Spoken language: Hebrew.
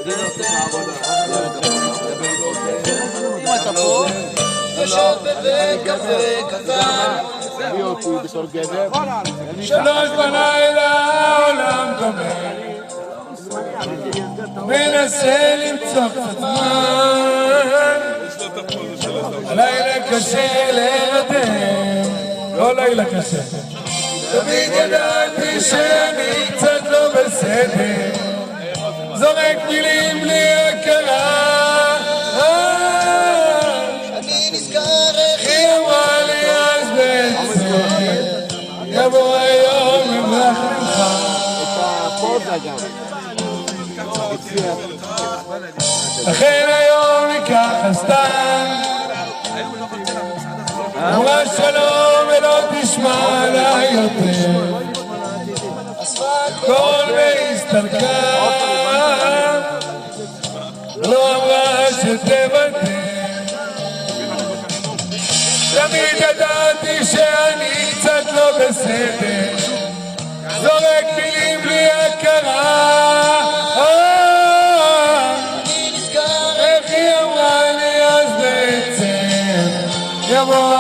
אם אתה פה, יושב בבית קפה קטן. שלוש בלילה העולם גומר, מנסה למצוא קצת זמן. הלילה קשה להירדם, לא לילה קשה. תמיד ידעתי שאני קצת לא בסדר, זורק מילים בלי הכרה. אני נזכר איך היא אמרה לי אז בעצם יבוא היום יברח ממך. לכן היום ניקח הסתם, אמרה שלום ולא תשמע עליי יותר, כל והסתלקה, לא אמרה שתוותר. תמיד ידעתי שאני קצת לא בסדר, זורק מילים בלי הכרה. איך היא אמרה לי אז בעצם יבוא